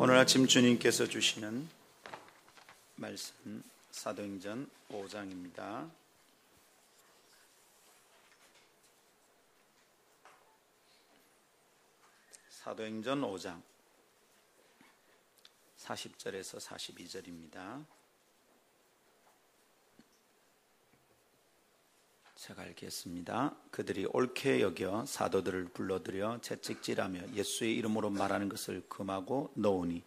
오늘 아침 주님께서 주시는 말씀 사도행전 5장입니다. 사도행전 5장 40절에서 42절입니다. 제가 읽겠습니다. 그들이 옳게 여겨 사도들을 불러들여 채찍질하며 예수의 이름으로 말하는 것을 금하고 놓으니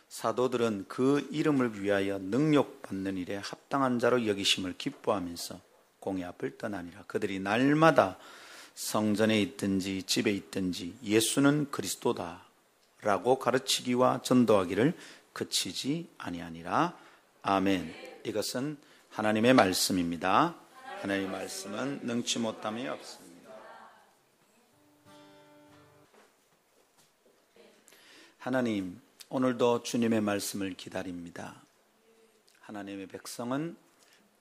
사도들은 그 이름을 위하여 능력받는 일에 합당한 자로 여기심을 기뻐하면서 공회 앞을 떠나니라. 그들이 날마다 성전에 있든지 집에 있든지 예수는 그리스도다 라고 가르치기와 전도하기를 그치지 아니하니라. 아멘. 이것은 하나님의 말씀입니다. 하나님의 말씀은 능치 못함이 없습니다. 하나님, 오늘도 주님의 말씀을 기다립니다. 하나님의 백성은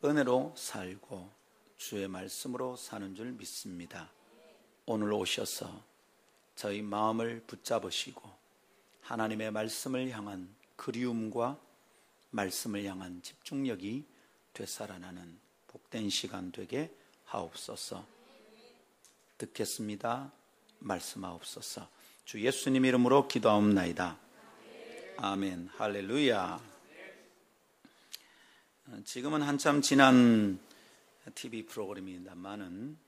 은혜로 살고 주의 말씀으로 사는 줄 믿습니다. 오늘 오셔서 저희 마음을 붙잡으시고 하나님의 말씀을 향한 그리움과 말씀을 향한 집중력이 되살아나는 복된 시간 되게 하옵소서. 듣겠습니다. 말씀하옵소서. 주 예수님 이름으로 기도하옵나이다. 아멘. 할렐루야. 지금은 한참 지난 TV 프로그램입니다만은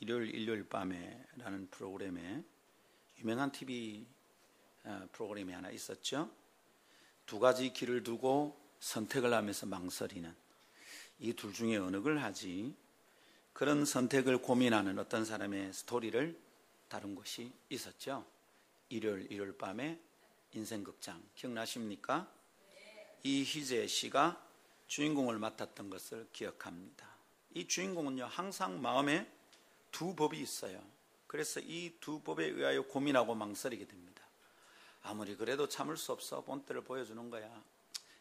일요일 밤에라는 프로그램에 유명한 TV 프로그램이 하나 있었죠. 두 가지 길을 두고 선택을 하면서 망설이는, 이 둘 중에 어느 걸 하지, 그런 선택을 고민하는 어떤 사람의 스토리를 다룬 것이 있었죠. 일요일 밤에 인생극장 기억나십니까? 이희재 씨가 주인공을 맡았던 것을 기억합니다. 이 주인공은요, 항상 마음에 두 법이 있어요. 그래서 이 두 법에 의하여 고민하고 망설이게 됩니다. 아무리 그래도 참을 수 없어 본때를 보여주는 거야.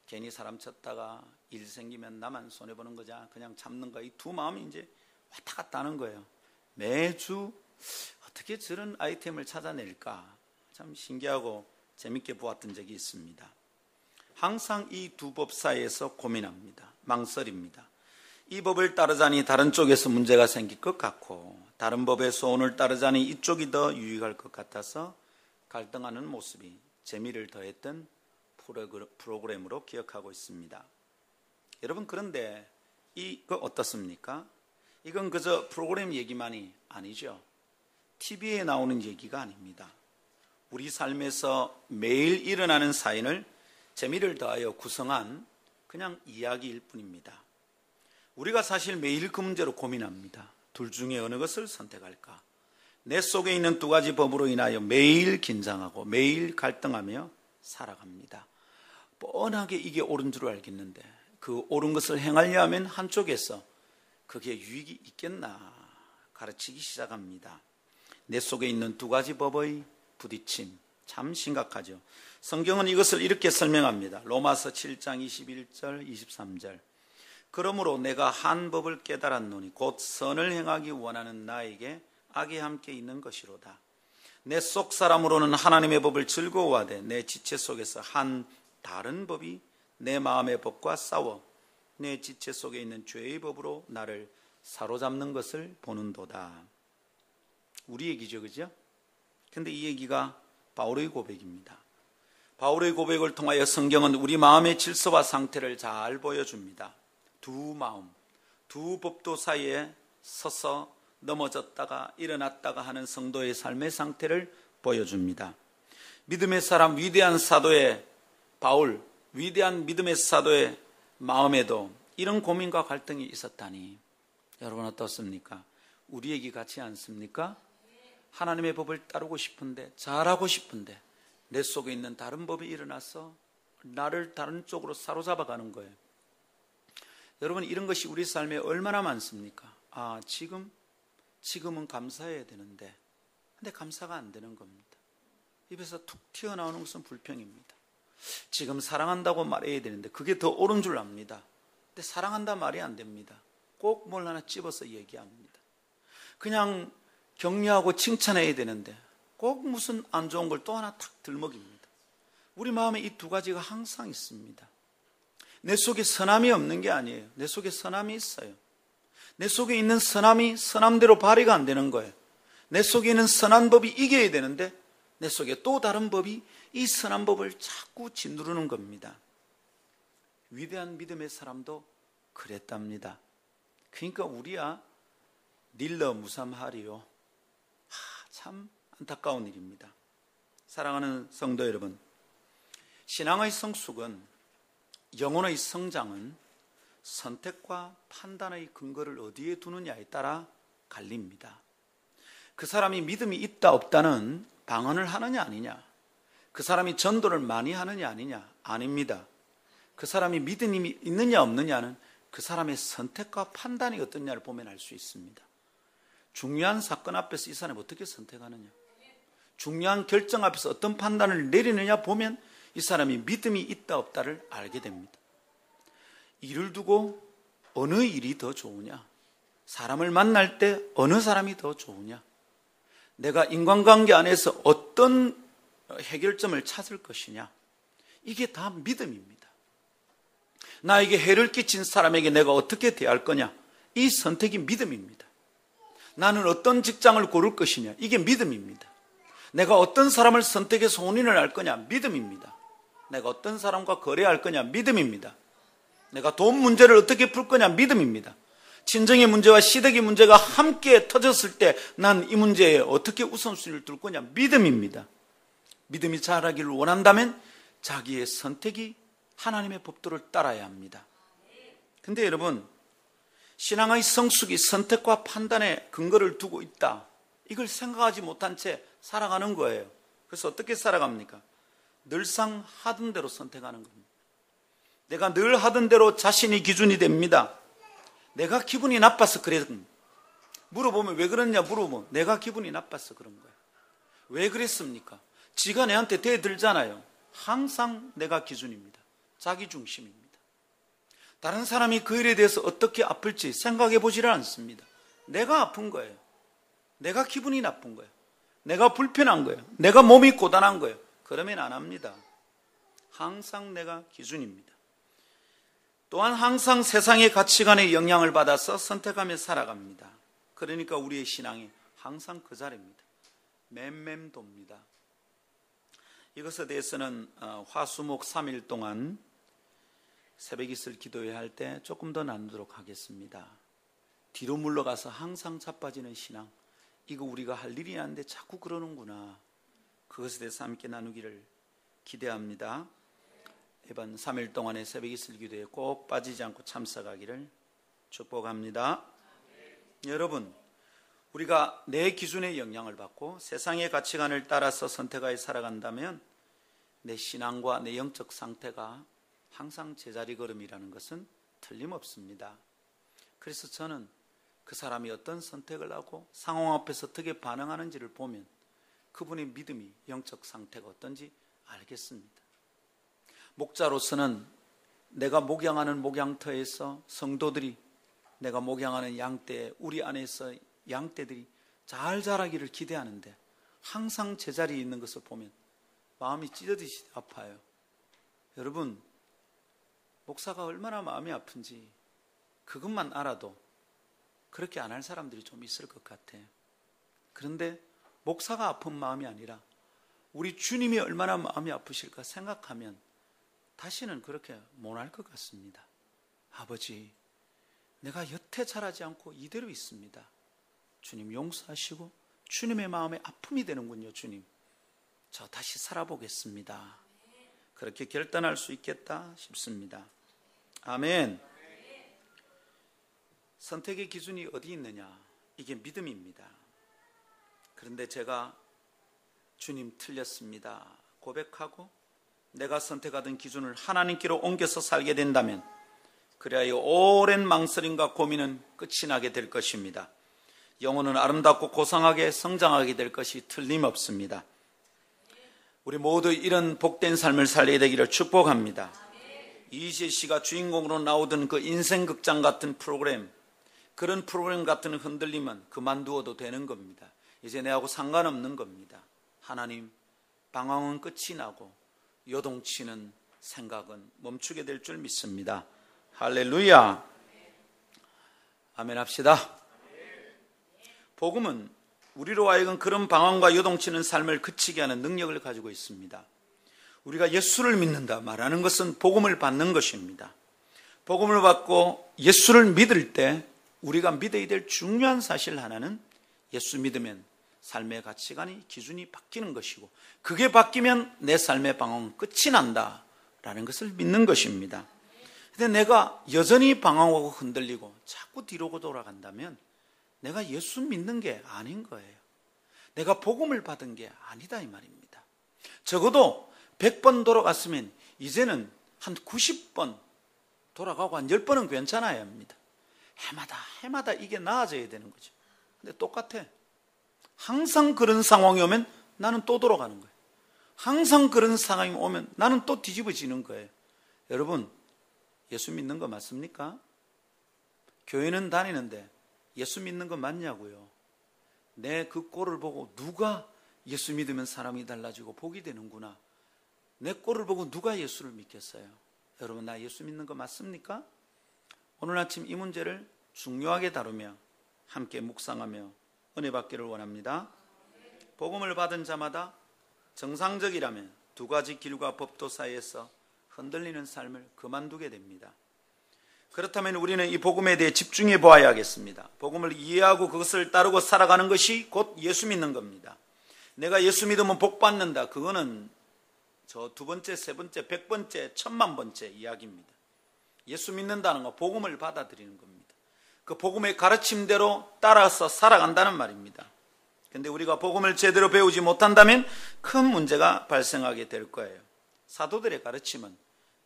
괜히 사람 쳤다가 일 생기면 나만 손해보는 거자. 그냥 참는 거야. 이 두 마음이 이제 왔다 갔다 하는 거예요. 매주 어떻게 저런 아이템을 찾아낼까? 참 신기하고 재밌게 보았던 적이 있습니다. 항상 이 두 법 사이에서 고민합니다. 망설입니다. 이 법을 따르자니 다른 쪽에서 문제가 생길 것 같고, 다른 법의 소원을 따르자니 이쪽이 더 유익할 것 같아서 갈등하는 모습이 재미를 더했던 프로그램으로 기억하고 있습니다. 여러분, 그런데 이거 어떻습니까? 이건 그저 프로그램 얘기만이 아니죠. TV에 나오는 얘기가 아닙니다. 우리 삶에서 매일 일어나는 사연을 재미를 더하여 구성한 그냥 이야기일 뿐입니다. 우리가 사실 매일 그 문제로 고민합니다. 둘 중에 어느 것을 선택할까? 내 속에 있는 두 가지 법으로 인하여 매일 긴장하고 매일 갈등하며 살아갑니다. 뻔하게 이게 옳은 줄 알겠는데 그 옳은 것을 행하려 하면 한쪽에서 그게 유익이 있겠나 가르치기 시작합니다. 내 속에 있는 두 가지 법의 부딪힘, 참 심각하죠. 성경은 이것을 이렇게 설명합니다. 로마서 7장 21절 23절. 그러므로 내가 한 법을 깨달았노니 곧 선을 행하기 원하는 나에게 악이 함께 있는 것이로다. 내 속 사람으로는 하나님의 법을 즐거워하되 내 지체 속에서 한 다른 법이 내 마음의 법과 싸워 내 지체 속에 있는 죄의 법으로 나를 사로잡는 것을 보는도다. 우리 얘기죠, 그죠? 근데 이 얘기가 바울의 고백입니다. 바울의 고백을 통하여 성경은 우리 마음의 질서와 상태를 잘 보여줍니다. 두 마음, 두 법도 사이에 서서 넘어졌다가 일어났다가 하는 성도의 삶의 상태를 보여줍니다. 믿음의 사람, 위대한 사도의 바울, 위대한 믿음의 사도의 마음에도 이런 고민과 갈등이 있었다니, 여러분 어떻습니까? 우리 얘기 같지 않습니까? 하나님의 법을 따르고 싶은데, 잘하고 싶은데 내 속에 있는 다른 법이 일어나서 나를 다른 쪽으로 사로잡아가는 거예요. 여러분, 이런 것이 우리 삶에 얼마나 많습니까? 지금은 감사해야 되는데 근데 감사가 안 되는 겁니다. 입에서 툭 튀어나오는 것은 불평입니다. 지금 사랑한다고 말해야 되는데 그게 더 옳은 줄 압니다. 근데 사랑한다 말이 안 됩니다. 꼭 뭘 하나 집어서 얘기합니다. 그냥 격려하고 칭찬해야 되는데 꼭 무슨 안 좋은 걸 또 하나 탁 들먹입니다. 우리 마음에 이 두 가지가 항상 있습니다. 내 속에 선함이 없는 게 아니에요. 내 속에 선함이 있어요. 내 속에 있는 선함이 선함대로 발휘가 안 되는 거예요. 내 속에 있는 선한 법이 이겨야 되는데 내 속에 또 다른 법이 이 선한 법을 자꾸 짓누르는 겁니다. 위대한 믿음의 사람도 그랬답니다. 그러니까 우리야 닐러 무삼하리요. 참 안타까운 일입니다. 사랑하는 성도 여러분, 신앙의 성숙은, 영혼의 성장은 선택과 판단의 근거를 어디에 두느냐에 따라 갈립니다. 그 사람이 믿음이 있다 없다는 방언을 하느냐 아니냐, 그 사람이 전도를 많이 하느냐 아니냐, 아닙니다. 그 사람이 믿음이 있느냐 없느냐는 그 사람의 선택과 판단이 어떠냐를 보면 알 수 있습니다. 중요한 사건 앞에서 이 사람이 어떻게 선택하느냐, 중요한 결정 앞에서 어떤 판단을 내리느냐 보면 이 사람이 믿음이 있다 없다를 알게 됩니다. 일을 두고 어느 일이 더 좋으냐, 사람을 만날 때 어느 사람이 더 좋으냐, 내가 인간관계 안에서 어떤 해결점을 찾을 것이냐, 이게 다 믿음입니다. 나에게 해를 끼친 사람에게 내가 어떻게 대할 거냐, 이 선택이 믿음입니다. 나는 어떤 직장을 고를 것이냐, 이게 믿음입니다. 내가 어떤 사람을 선택해서 혼인을 할 거냐, 믿음입니다. 내가 어떤 사람과 거래할 거냐, 믿음입니다. 내가 돈 문제를 어떻게 풀 거냐, 믿음입니다. 친정의 문제와 시댁의 문제가 함께 터졌을 때 난 이 문제에 어떻게 우선순위를 둘 거냐, 믿음입니다. 믿음이 자라기를 원한다면 자기의 선택이 하나님의 법도를 따라야 합니다. 근데 여러분, 신앙의 성숙이 선택과 판단에 근거를 두고 있다, 이걸 생각하지 못한 채 살아가는 거예요. 그래서 어떻게 살아갑니까? 늘상 하던 대로 선택하는 겁니다. 내가 늘 하던 대로 자신이 기준이 됩니다. 내가 기분이 나빠서 그래. 물어보면 왜 그러냐 물어보면 내가 기분이 나빠서 그런 거예요. 왜 그랬습니까? 지가 내한테 대들잖아요. 항상 내가 기준입니다. 자기 중심입니다. 다른 사람이 그 일에 대해서 어떻게 아플지 생각해 보지를 않습니다. 내가 아픈 거예요. 내가 기분이 나쁜 거예요. 내가 불편한 거예요. 내가 몸이 고단한 거예요. 그러면 안 합니다. 항상 내가 기준입니다. 또한 항상 세상의 가치관에 영향을 받아서 선택하며 살아갑니다. 그러니까 우리의 신앙이 항상 그 자리입니다. 맴맴돕니다. 이것에 대해서는 화수목 3일 동안 새벽 이슬 기도회 할 때 조금 더 나누도록 하겠습니다. 뒤로 물러가서 항상 자빠지는 신앙, 이거 우리가 할 일이 아닌데 자꾸 그러는구나. 그것에 대해서 함께 나누기를 기대합니다. 이번 3일 동안의 새벽 이슬 기도에 꼭 빠지지 않고 참석하기를 축복합니다. 여러분, 우리가 내 기준의 영향을 받고 세상의 가치관을 따라서 선택하여 살아간다면 내 신앙과 내 영적 상태가 항상 제자리 걸음이라는 것은 틀림없습니다. 그래서 저는 그 사람이 어떤 선택을 하고 상황 앞에서 어떻게 반응하는지를 보면 그분의 믿음이, 영적 상태가 어떤지 알겠습니다. 목자로서는 내가 목양하는 목양터에서 성도들이, 내가 목양하는 양떼, 우리 안에서 양떼들이 잘 자라기를 기대하는데 항상 제자리에 있는 것을 보면 마음이 찢어지듯이 아파요. 여러분, 목사가 얼마나 마음이 아픈지 그것만 알아도 그렇게 안 할 사람들이 좀 있을 것 같아요. 그런데 목사가 아픈 마음이 아니라 우리 주님이 얼마나 마음이 아프실까 생각하면 다시는 그렇게 못할 것 같습니다. 아버지, 내가 여태 자라지 않고 이대로 있습니다. 주님 용서하시고 주님의 마음에 아픔이 되는군요. 주님, 저 다시 살아보겠습니다. 그렇게 결단할 수 있겠다 싶습니다. 아멘. 선택의 기준이 어디 있느냐? 이게 믿음입니다. 그런데 제가 주님 틀렸습니다 고백하고 내가 선택하던 기준을 하나님께로 옮겨서 살게 된다면 그래야 이 오랜 망설임과 고민은 끝이 나게 될 것입니다. 영혼은 아름답고 고상하게 성장하게 될 것이 틀림없습니다. 우리 모두 이런 복된 삶을 살게 되기를 축복합니다. 이희재 씨가 주인공으로 나오던 그 인생극장 같은 프로그램, 그런 프로그램 같은 흔들림은 그만두어도 되는 겁니다. 이제 내하고 상관없는 겁니다. 하나님, 방황은 끝이 나고 요동치는 생각은 멈추게 될 줄 믿습니다. 할렐루야. 아멘 합시다. 복음은 우리로 하여금 그런 방황과 요동치는 삶을 그치게 하는 능력을 가지고 있습니다. 우리가 예수를 믿는다 말하는 것은 복음을 받는 것입니다. 복음을 받고 예수를 믿을 때 우리가 믿어야 될 중요한 사실 하나는 예수 믿으면 삶의 가치관이 기준이 바뀌는 것이고 그게 바뀌면 내 삶의 방황은 끝이 난다라는 것을 믿는 것입니다. 그런데 내가 여전히 방황하고 흔들리고 자꾸 뒤로 돌아간다면 내가 예수 믿는 게 아닌 거예요. 내가 복음을 받은 게 아니다 이 말입니다. 적어도 100번 돌아갔으면 이제는 한 90번 돌아가고 한 10번은 괜찮아야 합니다. 해마다 이게 나아져야 되는 거죠. 근데 똑같아. 항상 그런 상황이 오면 나는 또 돌아가는 거예요. 항상 그런 상황이 오면 나는 또 뒤집어지는 거예요. 여러분, 예수 믿는 거 맞습니까? 교회는 다니는데 예수 믿는 거 맞냐고요? 내 그 꼴을 보고 누가 예수 믿으면 사람이 달라지고 복이 되는구나. 내 꼴을 보고 누가 예수를 믿겠어요? 여러분, 나 예수 믿는 거 맞습니까? 오늘 아침 이 문제를 중요하게 다루며 함께 묵상하며 은혜 받기를 원합니다. 복음을 받은 자마다 정상적이라면 두 가지 길과 법도 사이에서 흔들리는 삶을 그만두게 됩니다. 그렇다면 우리는 이 복음에 대해 집중해 보아야 하겠습니다. 복음을 이해하고 그것을 따르고 살아가는 것이 곧 예수 믿는 겁니다. 내가 예수 믿으면 복 받는다. 그거는 저 2번째, 3번째, 100번째, 1000만번째 이야기입니다. 예수 믿는다는 건 복음을 받아들이는 겁니다. 그 복음의 가르침대로 따라서 살아간다는 말입니다. 그런데 우리가 복음을 제대로 배우지 못한다면 큰 문제가 발생하게 될 거예요. 사도들의 가르침은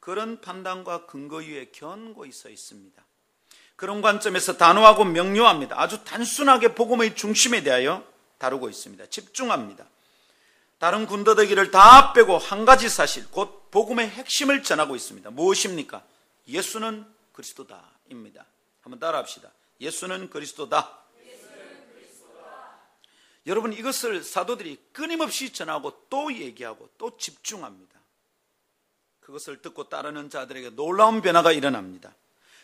그런 판단과 근거 위에 견고히 서 있습니다. 그런 관점에서 단호하고 명료합니다. 아주 단순하게 복음의 중심에 대하여 다루고 있습니다. 집중합니다. 다른 군더더기를 다 빼고 한 가지 사실, 곧 복음의 핵심을 전하고 있습니다. 무엇입니까? 예수는 그리스도다입니다. 한번 따라합시다. 예수는 그리스도다. 여러분, 이것을 사도들이 끊임없이 전하고 또 얘기하고 또 집중합니다. 그것을 듣고 따르는 자들에게 놀라운 변화가 일어납니다.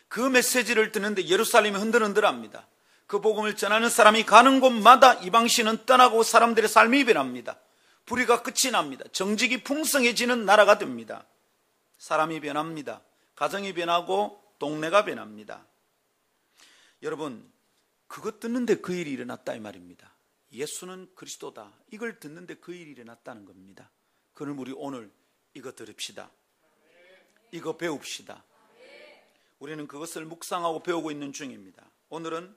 그 메시지를 듣는데 예루살렘이 흔들흔들합니다. 그 복음을 전하는 사람이 가는 곳마다 이방신은 떠나고 사람들의 삶이 변합니다. 불의가 끝이 납니다. 정직이 풍성해지는 나라가 됩니다. 사람이 변합니다. 가정이 변하고 동네가 변합니다. 여러분, 그것 듣는데 그 일이 일어났다 이 말입니다. 예수는 그리스도다. 이걸 듣는데 그 일이 일어났다는 겁니다. 그럼 우리 오늘 이거 들읍시다. 이거 배웁시다. 우리는 그것을 묵상하고 배우고 있는 중입니다. 오늘은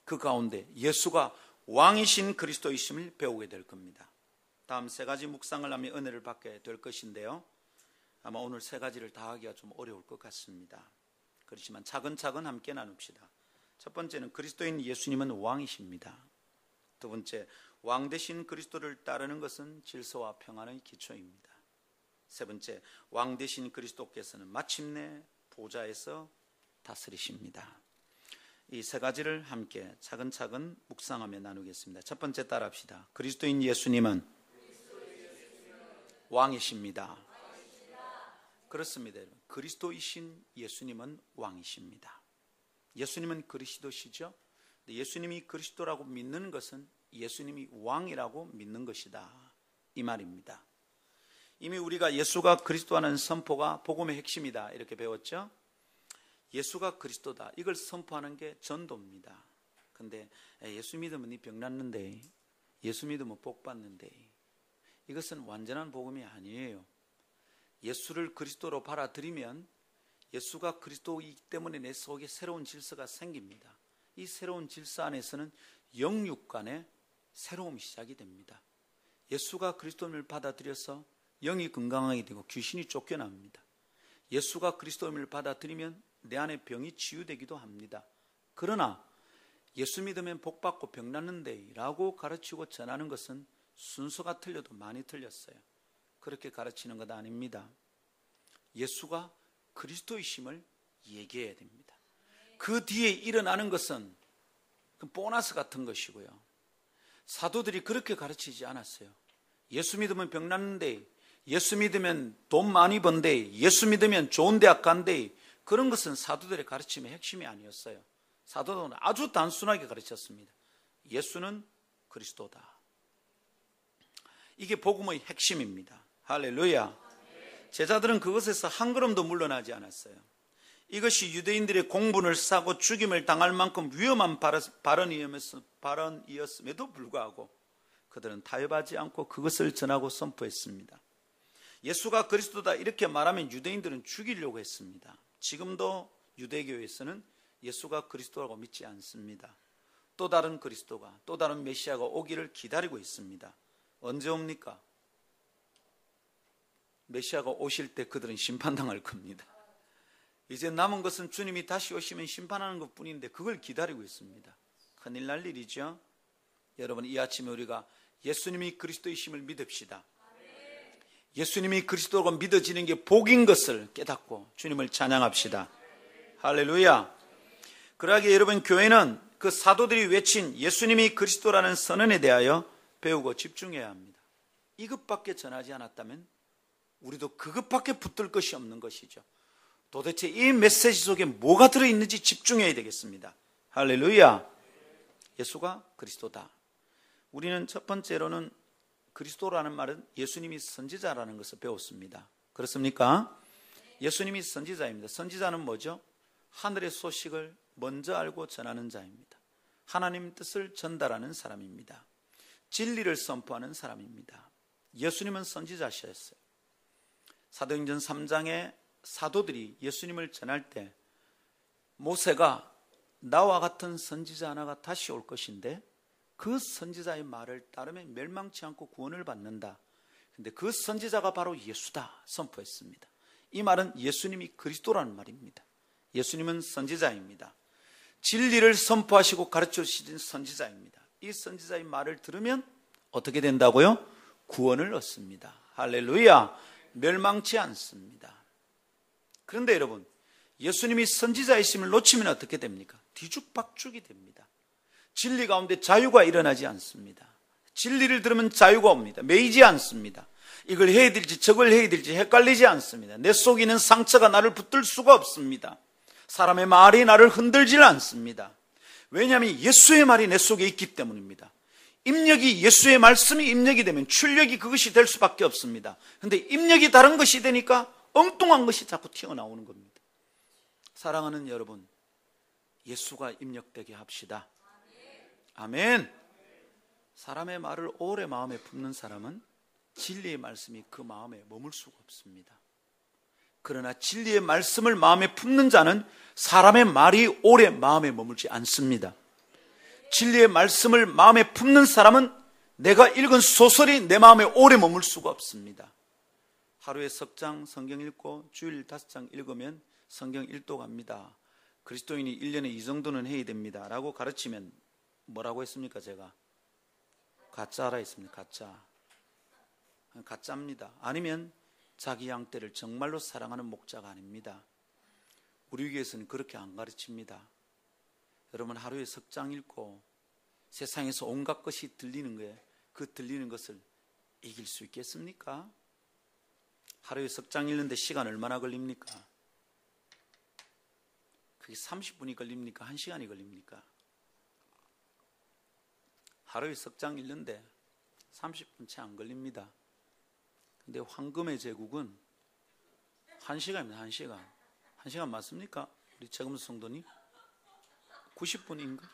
그 가운데 예수가 왕이신 그리스도이심을 배우게 될 겁니다. 다음 3가지 묵상을 하며 은혜를 받게 될 것인데요. 아마 오늘 3가지를 다 하기가 좀 어려울 것 같습니다. 그렇지만 차근차근 함께 나눕시다. 첫 번째는 그리스도인 예수님은 왕이십니다. 두 번째, 왕 되신 그리스도를 따르는 것은 질서와 평안의 기초입니다. 세 번째, 왕 되신 그리스도께서는 마침내 보좌에서 다스리십니다. 이 3가지를 함께 차근차근 묵상하며 나누겠습니다. 첫 번째 따라합시다. 그리스도인 예수님은 왕이십니다. 그렇습니다. 그리스도이신 예수님은 왕이십니다. 예수님은 그리스도시죠. 예수님이 그리스도라고 믿는 것은 예수님이 왕이라고 믿는 것이다 이 말입니다. 이미 우리가 예수가 그리스도라는 선포가 복음의 핵심이다 이렇게 배웠죠. 예수가 그리스도다 이걸 선포하는 게 전도입니다. 근데 예수 믿으면 이 병 낫는데, 예수 믿으면 복 받는데, 이것은 완전한 복음이 아니에요. 예수를 그리스도로 받아들이면 예수가 그리스도이기 때문에 내 속에 새로운 질서가 생깁니다. 이 새로운 질서 안에서는 영육 간의 새로움이 시작이 됩니다. 예수가 그리스도를 받아들여서 영이 건강하게 되고 귀신이 쫓겨납니다. 예수가 그리스도를 받아들이면 내 안에 병이 치유되기도 합니다. 그러나 예수 믿으면 복 받고 병 낫는데 라고 가르치고 전하는 것은 순서가 틀려도 많이 틀렸어요. 그렇게 가르치는 것 아닙니다. 예수가 그리스도이심을 얘기해야 됩니다. 그 뒤에 일어나는 것은 보너스 같은 것이고요. 사도들이 그렇게 가르치지 않았어요. 예수 믿으면 병 낫는데, 예수 믿으면 돈 많이 번대, 예수 믿으면 좋은 대학 간대, 그런 것은 사도들의 가르침의 핵심이 아니었어요. 사도들은 아주 단순하게 가르쳤습니다. 예수는 그리스도다. 이게 복음의 핵심입니다. 할렐루야. 제자들은 그것에서 한 걸음도 물러나지 않았어요. 이것이 유대인들의 공분을 사고 죽임을 당할 만큼 위험한 발언이었음에도 불구하고 그들은 타협하지 않고 그것을 전하고 선포했습니다. 예수가 그리스도다 이렇게 말하면 유대인들은 죽이려고 했습니다. 지금도 유대교에서는 예수가 그리스도라고 믿지 않습니다. 또 다른 그리스도가, 또 다른 메시아가 오기를 기다리고 있습니다. 언제 옵니까? 메시아가 오실 때 그들은 심판당할 겁니다. 이제 남은 것은 주님이 다시 오시면 심판하는 것뿐인데 그걸 기다리고 있습니다. 큰일 날 일이죠. 여러분, 이 아침에 우리가 예수님이 그리스도이심을 믿읍시다. 예수님이 그리스도로 믿어지는 게 복인 것을 깨닫고 주님을 찬양합시다. 할렐루야. 그러하기에 여러분, 교회는 그 사도들이 외친 예수님이 그리스도라는 선언에 대하여 배우고 집중해야 합니다. 이것밖에 전하지 않았다면 우리도 그것밖에 붙들 것이 없는 것이죠. 도대체 이 메시지 속에 뭐가 들어있는지 집중해야 되겠습니다. 할렐루야. 예수가 그리스도다. 우리는 첫 번째로는 그리스도라는 말은 예수님이 선지자라는 것을 배웠습니다. 그렇습니까? 예수님이 선지자입니다. 선지자는 뭐죠? 하늘의 소식을 먼저 알고 전하는 자입니다. 하나님 뜻을 전달하는 사람입니다. 진리를 선포하는 사람입니다. 예수님은 선지자셨어요. 사도행전 3장에 사도들이 예수님을 전할 때 모세가 나와 같은 선지자 하나가 다시 올 것인데 그 선지자의 말을 따르면 멸망치 않고 구원을 받는다. 근데 그 선지자가 바로 예수다 선포했습니다. 이 말은 예수님이 그리스도라는 말입니다. 예수님은 선지자입니다. 진리를 선포하시고 가르쳐 주신 선지자입니다. 이 선지자의 말을 들으면 어떻게 된다고요? 구원을 얻습니다. 할렐루야. 멸망치 않습니다. 그런데 여러분, 예수님이 선지자이심을 놓치면 어떻게 됩니까? 뒤죽박죽이 됩니다. 진리 가운데 자유가 일어나지 않습니다. 진리를 들으면 자유가 옵니다. 매이지 않습니다. 이걸 해야 될지 저걸 해야 될지 헷갈리지 않습니다. 내 속에 있는 상처가 나를 붙들 수가 없습니다. 사람의 말이 나를 흔들질 않습니다. 왜냐하면 예수의 말이 내 속에 있기 때문입니다. 입력이 예수의 말씀이 입력이 되면 출력이 그것이 될 수밖에 없습니다. 그런데 입력이 다른 것이 되니까 엉뚱한 것이 자꾸 튀어나오는 겁니다. 사랑하는 여러분, 예수가 입력되게 합시다. 아멘. 사람의 말을 오래 마음에 품는 사람은 진리의 말씀이 그 마음에 머물 수가 없습니다. 그러나 진리의 말씀을 마음에 품는 자는 사람의 말이 오래 마음에 머물지 않습니다. 진리의 말씀을 마음에 품는 사람은 내가 읽은 소설이 내 마음에 오래 머물 수가 없습니다. 하루에 석 장 성경 읽고 주일 5장 읽으면 성경 1도 갑니다. 그리스도인이 1년에 이 정도는 해야 됩니다 라고 가르치면 뭐라고 했습니까? 제가 가짜라 했습니다. 가짜입니다. 아니면 자기 양떼를 정말로 사랑하는 목자가 아닙니다. 우리 교회에서는 그렇게 안 가르칩니다. 여러분, 하루에 석 장 읽고 세상에서 온갖 것이 들리는 거에 그 들리는 것을 이길 수 있겠습니까? 하루에 석 장 읽는데 시간 얼마나 걸립니까? 그게 30분이 걸립니까? 1시간이 걸립니까? 하루에 석 장 읽는데 30분 채 안 걸립니다. 근데 황금의 제국은 1시간입니다. 1시간. 1시간 맞습니까? 우리 최금수 성도님? 90분인가?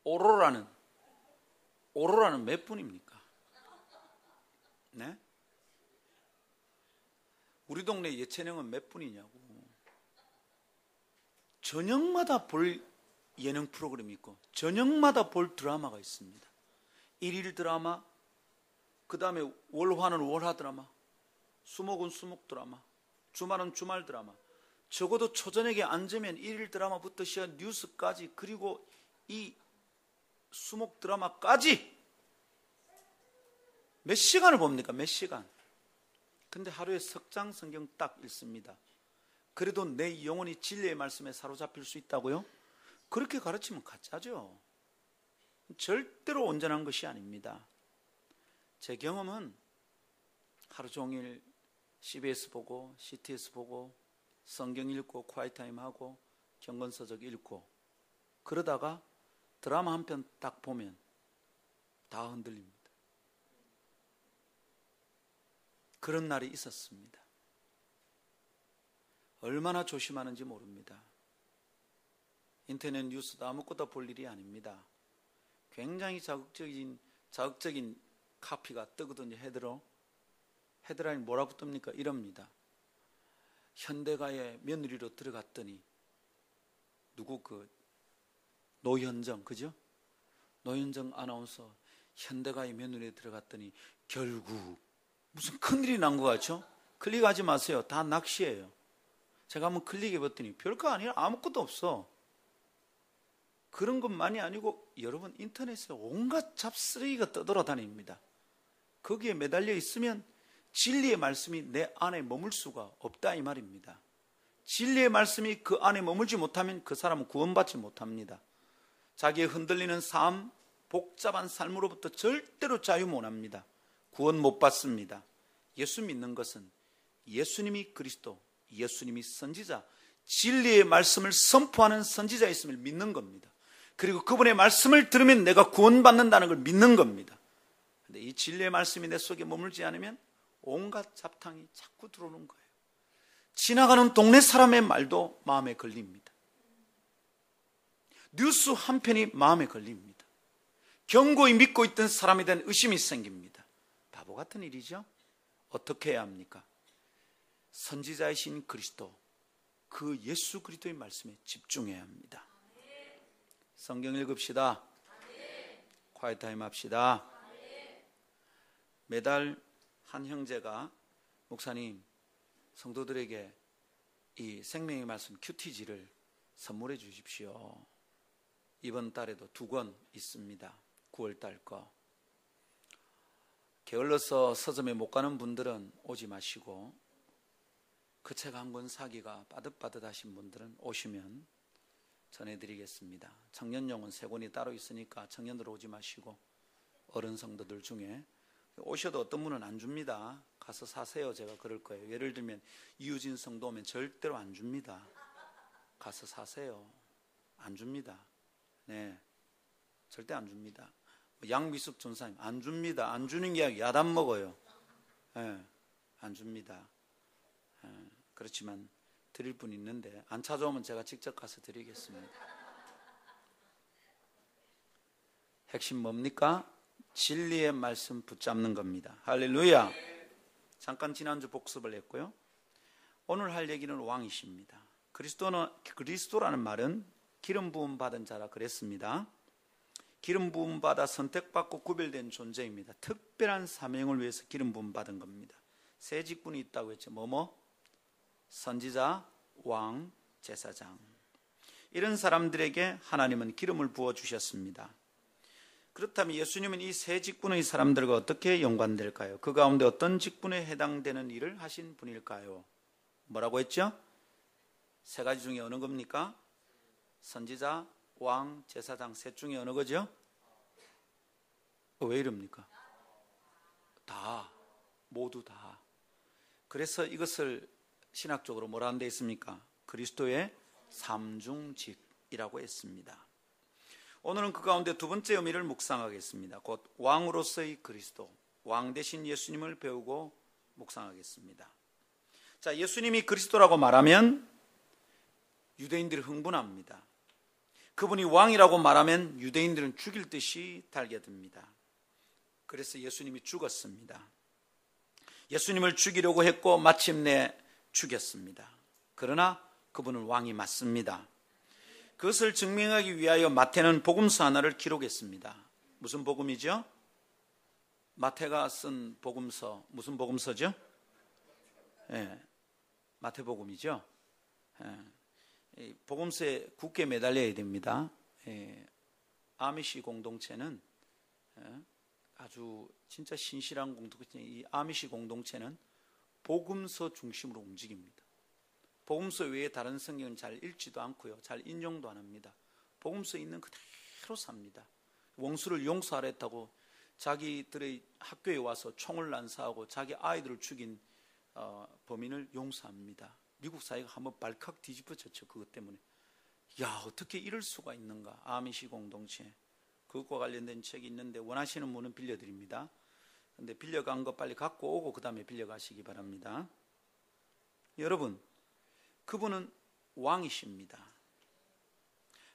오로라는 몇 분입니까? 네? 우리 동네 예체능은 몇 분이냐고. 저녁마다 볼 예능 프로그램이 있고 저녁마다 볼 드라마가 있습니다. 일일 드라마, 그 다음에 월화는 월화 드라마, 수목은 수목 드라마, 주말은 주말 드라마. 적어도 초저녁에 앉으면 일일 드라마부터 시작 뉴스까지, 그리고 이 수목 드라마까지 몇 시간을 봅니까? 몇 시간. 근데 하루에 석 장 성경 딱 읽습니다. 그래도 내 영혼이 진리의 말씀에 사로잡힐 수 있다고요? 그렇게 가르치면 가짜죠. 절대로 온전한 것이 아닙니다. 제 경험은 하루 종일 CBS 보고 CTS 보고 성경 읽고 quiet-time 하고 경건서적 읽고 그러다가 드라마 한 편 딱 보면 다 흔들립니다. 그런 날이 있었습니다. 얼마나 조심하는지 모릅니다. 인터넷 뉴스도 아무것도 볼 일이 아닙니다. 굉장히 자극적인 카피가 뜨거든요. 헤드라인 뭐라고 뜹니까? 이럽니다. 현대가의 며느리로 들어갔더니 누구 노현정, 그죠? 노현정 아나운서 현대가의 며느리에 들어갔더니 결국 무슨 큰일이 난 것 같죠? 클릭하지 마세요. 다 낚시예요. 제가 한번 클릭해봤더니 별거 아니라 아무것도 없어. 그런 것만이 아니고 여러분 인터넷에 온갖 잡쓰레기가 떠돌아다닙니다. 거기에 매달려 있으면 진리의 말씀이 내 안에 머물 수가 없다 이 말입니다. 진리의 말씀이 그 안에 머물지 못하면 그 사람은 구원받지 못합니다. 자기의 흔들리는 삶, 복잡한 삶으로부터 절대로 자유 못합니다. 구원 못 받습니다. 예수 믿는 것은 예수님이 그리스도, 예수님이 선지자, 진리의 말씀을 선포하는 선지자였음을 믿는 겁니다. 그리고 그분의 말씀을 들으면 내가 구원받는다는 걸 믿는 겁니다. 그런데 이 진리의 말씀이 내 속에 머물지 않으면 온갖 잡탕이 자꾸 들어오는 거예요. 지나가는 동네 사람의 말도 마음에 걸립니다. 뉴스 한 편이 마음에 걸립니다. 견고히 믿고 있던 사람에 대한 의심이 생깁니다. 바보 같은 일이죠. 어떻게 해야 합니까? 선지자이신 그리스도, 그 예수 그리스도의 말씀에 집중해야 합니다. 성경 읽읍시다. 콰이타임 합시다. 매달 한 형제가 목사님, 성도들에게 이 생명의 말씀 큐티지를 선물해 주십시오. 이번 달에도 2권 있습니다. 9월 달 거. 게을러서 서점에 못 가는 분들은 오지 마시고 그 책 한 권 사기가 빠듯빠듯하신 분들은 오시면 전해드리겠습니다. 청년용은 3권이 따로 있으니까 청년들 오지 마시고 어른 성도들 중에 오셔도 어떤 분은 안 줍니다. 가서 사세요. 제가 그럴 거예요. 예를 들면 이유진 성도 오면 절대로 안 줍니다. 가서 사세요. 안 줍니다. 네, 절대 안 줍니다. 양미숙 전사님 안 줍니다. 안 주는 게 아니라 야단 먹어요. 네, 안 줍니다. 그렇지만 드릴 분 있는데 안 찾아오면 제가 직접 가서 드리겠습니다. 핵심 뭡니까? 진리의 말씀 붙잡는 겁니다. 할렐루야. 잠깐 지난주 복습을 했고요. 오늘 할 얘기는 왕이십니다. 그리스도라는 말은 기름 부음 받은 자라 그랬습니다. 기름 부음 받아 선택받고 구별된 존재입니다. 특별한 사명을 위해서 기름 부음 받은 겁니다. 세 직분이 있다고 했죠. 선지자, 왕, 제사장. 이런 사람들에게 하나님은 기름을 부어 주셨습니다. 그렇다면 예수님은 이 세 직분의 사람들과 어떻게 연관될까요? 그 가운데 어떤 직분에 해당되는 일을 하신 분일까요? 뭐라고 했죠? 3가지 중에 어느 겁니까? 선지자, 왕, 제사장 셋 중에 어느 거죠? 왜 이럽니까? 다, 모두 다. 그래서 이것을 신학적으로 뭐라 한 데 있습니까? 그리스도의 삼중직이라고 했습니다. 오늘은 그 가운데 2번째 의미를 묵상하겠습니다. 곧 왕으로서의 그리스도, 왕 대신 예수님을 배우고 묵상하겠습니다. 자, 예수님이 그리스도라고 말하면 유대인들이 흥분합니다. 그분이 왕이라고 말하면 유대인들은 죽일 듯이 달겨듭니다. 그래서 예수님이 죽었습니다. 예수님을 죽이려고 했고 마침내 죽였습니다. 그러나 그분은 왕이 맞습니다. 그것을 증명하기 위하여 마태는 복음서 하나를 기록했습니다. 무슨 복음이죠? 마태가 쓴 복음서, 무슨 복음서죠? 마태복음이죠. 복음서에 굳게 매달려야 됩니다. 아미시 공동체는 아주 진짜 신실한 공동체, 이 아미시 공동체는 복음서 중심으로 움직입니다. 복음서 외에 다른 성경은 잘 읽지도 않고요, 잘 인용도 안 합니다. 복음서에 있는 그대로 삽니다. 원수를 용서하라 했다고 자기들의 학교에 와서 총을 난사하고 자기 아이들을 죽인 범인을 용서합니다. 미국 사회가 한번 발칵 뒤집어졌죠. 그것 때문에. 야, 어떻게 이럴 수가 있는가. 아미시 공동체. 그것과 관련된 책이 있는데 원하시는 분은 빌려드립니다. 근데 빌려간 거 빨리 갖고 오고 그 다음에 빌려가시기 바랍니다. 여러분, 그분은 왕이십니다.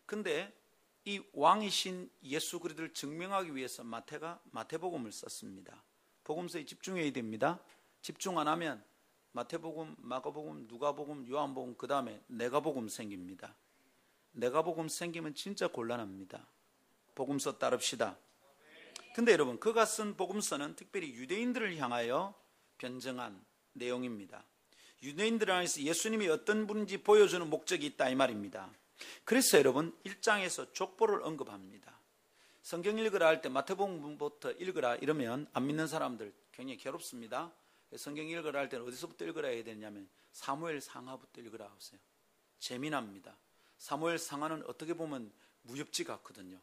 근데 이 왕이신 예수 그리스도를 증명하기 위해서 마태가 마태복음을 썼습니다. 복음서에 집중해야 됩니다. 집중 안 하면 마태복음, 마가복음, 누가복음, 요한복음, 그 다음에 내가복음 생깁니다. 내가복음 생기면 진짜 곤란합니다. 복음서 따릅시다. 근데 여러분, 그가 쓴 복음서는 특별히 유대인들을 향하여 변증한 내용입니다. 유대인들 안에서 예수님이 어떤 분인지 보여주는 목적이 있다 이 말입니다. 그래서 여러분 1장에서 족보를 언급합니다. 성경 읽으라 할 때 마태복음부터 읽으라 이러면 안 믿는 사람들 굉장히 괴롭습니다. 성경 읽으라 할 때는 어디서부터 읽으라 해야 되냐면 사무엘 상하부터 읽으라 하세요. 재미납니다. 사무엘 상하는 어떻게 보면 무협지 같거든요.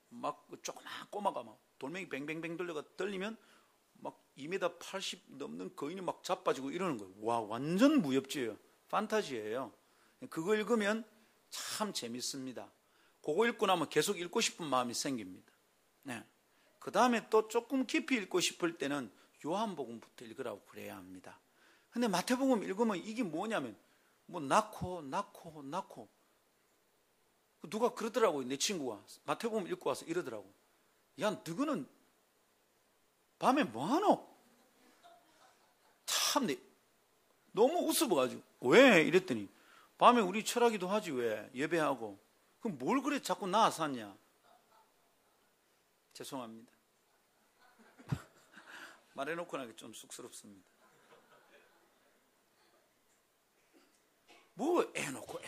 막 조그만 꼬마가 막 돌멩이 뱅뱅뱅 돌려가 떨리면 막 2m 80 넘는 거인이 막 자빠지고 이러는 거예요. 와, 완전 무협지예요. 판타지예요. 그거 읽으면 참 재밌습니다. 그거 읽고 나면 계속 읽고 싶은 마음이 생깁니다. 네. 그 다음에 또 조금 깊이 읽고 싶을 때는 요한복음부터 읽으라고 그래야 합니다. 근데 마태복음 읽으면 이게 뭐냐면 뭐 낳고 누가 그러더라고요. 내 친구가 마태복음 읽고 와서 이러더라고. 야, 너는 밤에 뭐하노? 참 너무 웃어봐가지고 왜? 이랬더니 밤에 우리 철하기도 하지 왜? 예배하고. 그럼 뭘 그래 자꾸 나와서 하냐? 죄송합니다. 말해놓고 나기 좀 쑥스럽습니다. 뭐 애놓고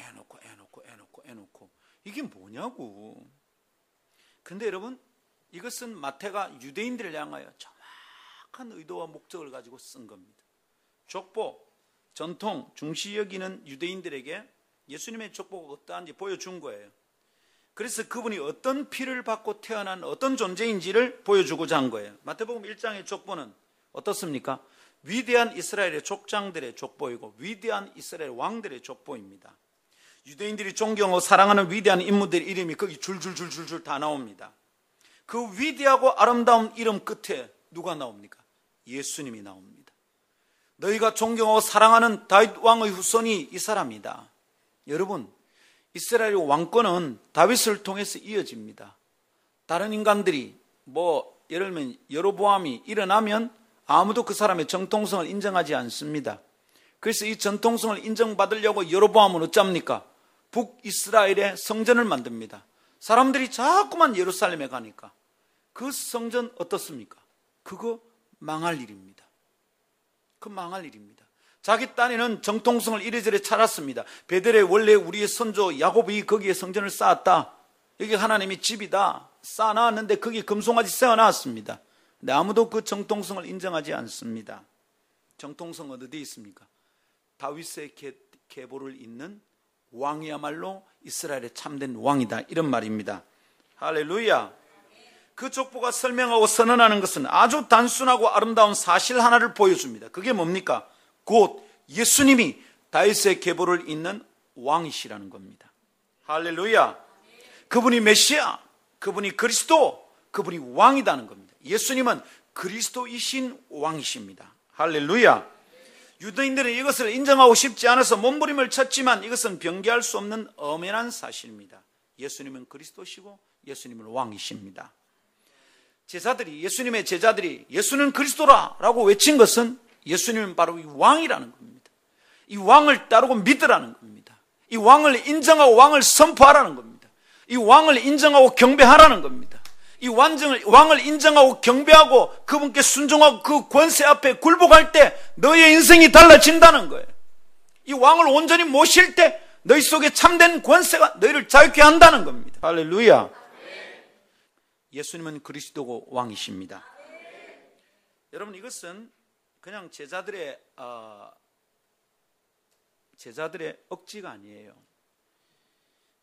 이게 뭐냐고. 근데 여러분, 이것은 마태가 유대인들을 향하여 정확한 의도와 목적을 가지고 쓴 겁니다. 족보, 전통, 중시 여기는 유대인들에게 예수님의 족보가 어떠한지 보여준 거예요. 그래서 그분이 어떤 피를 받고 태어난 어떤 존재인지를 보여주고자 한 거예요. 마태복음 1장의 족보는 어떻습니까? 위대한 이스라엘의 족장들의 족보이고 위대한 이스라엘 왕들의 족보입니다. 유대인들이 존경하고 사랑하는 위대한 인물들의 이름이 거기 줄줄줄줄줄 다 나옵니다. 그 위대하고 아름다운 이름 끝에 누가 나옵니까? 예수님이 나옵니다. 너희가 존경하고 사랑하는 다윗 왕의 후손이 이 사람이다. 여러분, 이스라엘 왕권은 다윗을 통해서 이어집니다. 다른 인간들이 예를 들면 여로보암이 일어나면 아무도 그 사람의 정통성을 인정하지 않습니다. 그래서 이 정통성을 인정받으려고 여로보암은 어쩝니까? 북이스라엘의 성전을 만듭니다. 사람들이 자꾸만 예루살렘에 가니까 그 성전 어떻습니까? 그거 망할 일입니다. 그 망할 일입니다. 자기 딴에는 정통성을 이래저래 찾았습니다. 베델에 원래 우리의 선조 야곱이 거기에 성전을 쌓았다. 여기 하나님의 집이다. 쌓아놨는데 거기 금송아지 세워놨습니다. 근데 아무도 그 정통성을 인정하지 않습니다. 정통성은 어디에 있습니까? 다윗의 계보를 잇는 왕이야말로 이스라엘의 참된 왕이다. 이런 말입니다. 할렐루야. 그 족보가 설명하고 선언하는 것은 아주 단순하고 아름다운 사실 하나를 보여줍니다. 그게 뭡니까? 곧 예수님이 다윗의 계보를 잇는 왕이시라는 겁니다. 할렐루야. 그분이 메시아, 그분이 그리스도, 그분이 왕이다는 겁니다. 예수님은 그리스도이신 왕이십니다. 할렐루야. 유대인들은 이것을 인정하고 싶지 않아서 몸부림을 쳤지만 이것은 변개할 수 없는 엄연한 사실입니다. 예수님은 그리스도시고 예수님은 왕이십니다. 예수님의 제자들이 예수는 그리스도라 라고 외친 것은 예수님은 바로 이 왕이라는 겁니다. 이 왕을 따르고 믿으라는 겁니다. 이 왕을 인정하고 왕을 선포하라는 겁니다. 이 왕을 인정하고 경배하라는 겁니다. 이 왕을 인정하고 경배하고 그분께 순종하고 그 권세 앞에 굴복할 때 너의 인생이 달라진다는 거예요. 이 왕을 온전히 모실 때 너희 속에 참된 권세가 너희를 자유케 한다는 겁니다. 할렐루야. 예수님은 그리스도고 왕이십니다. 여러분, 이것은 그냥 제자들의 억지가 아니에요.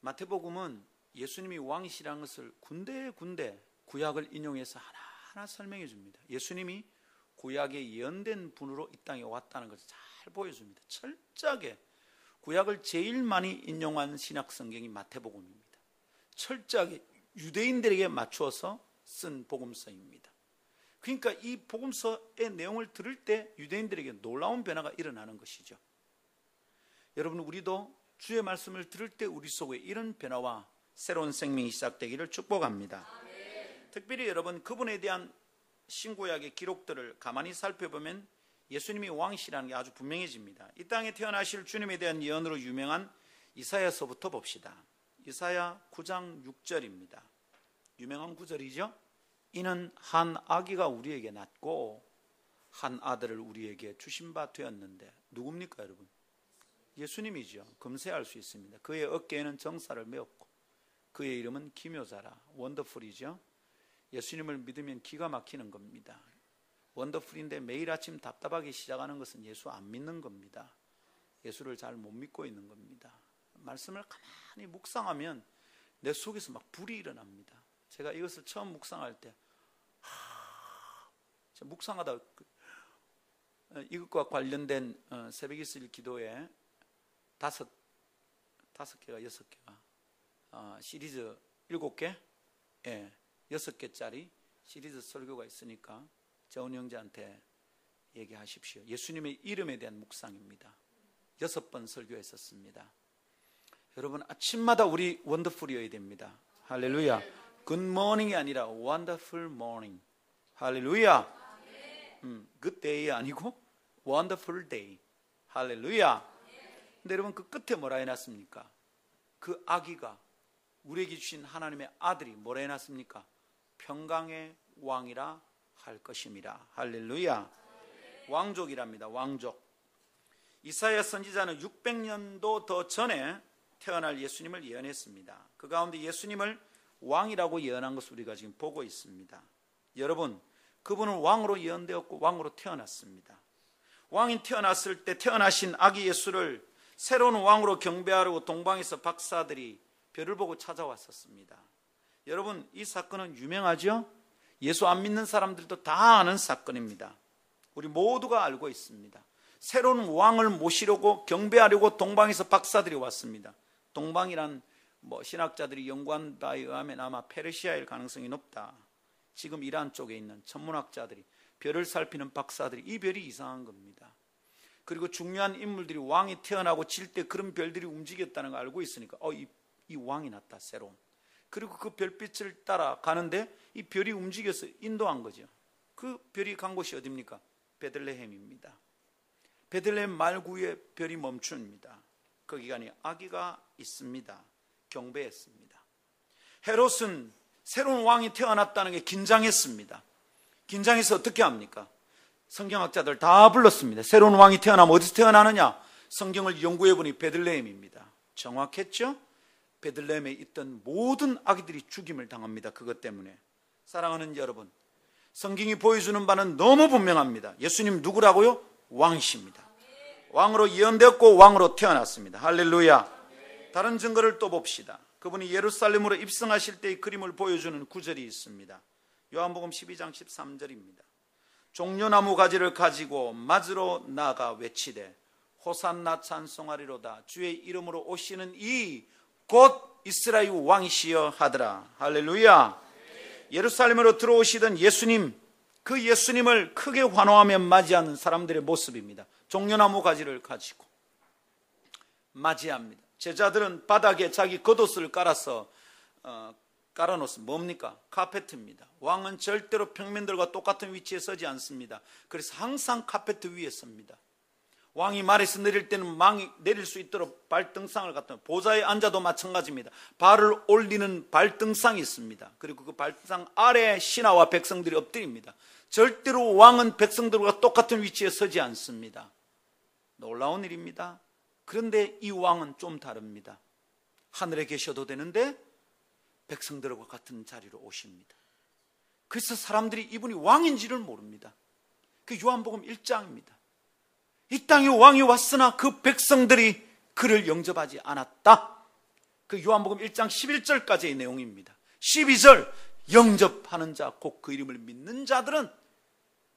마태복음은 예수님이 왕이시라는 것을 군데군데 구약을 인용해서 하나 설명해 줍니다. 예수님이 구약에 예언된 분으로 이 땅에 왔다는 것을 잘 보여줍니다. 철저하게 구약을 제일 많이 인용한 신약 성경이 마태복음입니다. 철저하게 유대인들에게 맞추어서 쓴 복음서입니다. 그러니까 이 복음서의 내용을 들을 때 유대인들에게 놀라운 변화가 일어나는 것이죠. 여러분, 우리도 주의 말씀을 들을 때 우리 속에 이런 변화와 새로운 생명이 시작되기를 축복합니다. 특별히 여러분, 그분에 대한 신구약의 기록들을 가만히 살펴보면 예수님이 왕이시라는 게 아주 분명해집니다. 이 땅에 태어나실 주님에 대한 예언으로 유명한 이사야서부터 봅시다. 이사야 9장 6절입니다. 유명한 구절이죠. 이는 한 아기가 우리에게 낳고 한 아들을 우리에게 주신 바 되었는데, 누굽니까 여러분? 예수님이죠. 금세알 수 있습니다. 그의 어깨에는 정사를 메었고 그의 이름은 기묘자라, 원더풀이죠. 예수님을 믿으면 기가 막히는 겁니다. 원더풀인데 매일 아침 답답하게 시작하는 것은 예수 안 믿는 겁니다. 예수를 잘 못 믿고 있는 겁니다. 말씀을 가만히 묵상하면 내 속에서 막 불이 일어납니다. 제가 이것을 처음 묵상할 때 묵상하다 이것과 관련된 새벽 이슬 기도에 다섯 개가 6개가 시리즈 7개 6개짜리 시리즈 설교가 있으니까 재훈 형제한테 얘기하십시오. 예수님의 이름에 대한 묵상입니다. 6번 설교했었습니다. 여러분, 아침마다 우리 원더풀이어야 됩니다. 할렐루야. 굿모닝이 아니라 원더풀 모닝. 할렐루야. 굿데이 아니고 원더풀 데이. 할렐루야. 근데 여러분, 그 끝에 뭐라 해놨습니까? 그 아기가 우리에게 주신 하나님의 아들이 뭐라 해놨습니까? 평강의 왕이라 할 것임이라. 할렐루야. 왕족이랍니다. 왕족. 이사야 선지자는 600년도 더 전에 태어날 예수님을 예언했습니다. 그 가운데 예수님을 왕이라고 예언한 것을 우리가 지금 보고 있습니다. 여러분, 그분은 왕으로 예언되었고 왕으로 태어났습니다. 왕이 태어났을 때 태어나신 아기 예수를 새로운 왕으로 경배하려고 동방에서 박사들이 별을 보고 찾아왔었습니다. 여러분, 이 사건은 유명하죠? 예수 안 믿는 사람들도 다 아는 사건입니다. 우리 모두가 알고 있습니다. 새로운 왕을 모시려고 경배하려고 동방에서 박사들이 왔습니다. 동방이란 신학자들이 연구한 바에 의하면 아마 페르시아일 가능성이 높다. 지금 이란 쪽에 있는 천문학자들이 별을 살피는 박사들이 이 별이 이상한 겁니다. 그리고 중요한 인물들이 왕이 태어나고 질 때 그런 별들이 움직였다는 걸 알고 있으니까 이 왕이 났다, 새로운. 그리고 그 별빛을 따라 가는데 이 별이 움직여서 인도한 거죠. 그 별이 간 곳이 어디입니까? 베들레헴입니다. 베들레헴 말구에 별이 멈춥니다. 거기가 아기가 있습니다. 경배했습니다. 헤롯은 새로운 왕이 태어났다는 게 긴장했습니다. 긴장해서 어떻게 합니까? 성경학자들 다 불렀습니다. 새로운 왕이 태어나면 어디서 태어나느냐? 성경을 연구해보니 베들레헴입니다. 정확했죠? 베들레헴에 있던 모든 아기들이 죽임을 당합니다. 그것 때문에. 사랑하는 여러분, 성경이 보여주는 바는 너무 분명합니다. 예수님 누구라고요? 왕이십니다. 왕으로 예언되었고 왕으로 태어났습니다. 할렐루야. 다른 증거를 또 봅시다. 그분이 예루살렘으로 입성하실 때의 그림을 보여주는 구절이 있습니다. 요한복음 12장 13절입니다. 종려나무 가지를 가지고 맞으러 나가 외치되 호산나 찬송하리로다. 주의 이름으로 오시는 이 곧 이스라엘 왕이시여 하더라. 할렐루야. 예루살렘으로 들어오시던 예수님, 그 예수님을 크게 환호하며 맞이하는 사람들의 모습입니다. 종려나무 가지를 가지고 맞이합니다. 제자들은 바닥에 자기 겉옷을 깔아서 깔아놓습니다. 뭡니까? 카페트입니다. 왕은 절대로 평민들과 똑같은 위치에 서지 않습니다. 그래서 항상 카페트 위에 섭니다. 왕이 말에서 내릴 때는 왕이 내릴 수 있도록 발등상을 갖다 놓습니다. 보좌에 앉아도 마찬가지입니다. 발을 올리는 발등상이 있습니다. 그리고 그 발등상 아래에 신하와 백성들이 엎드립니다. 절대로 왕은 백성들과 똑같은 위치에 서지 않습니다. 놀라운 일입니다. 그런데 이 왕은 좀 다릅니다. 하늘에 계셔도 되는데 백성들과 같은 자리로 오십니다. 그래서 사람들이 이분이 왕인지를 모릅니다. 그 요한복음 1장입니다. 이 땅에 왕이 왔으나 그 백성들이 그를 영접하지 않았다. 그 요한복음 1장 11절까지의 내용입니다. 12절 영접하는 자, 곧 그 이름을 믿는 자들은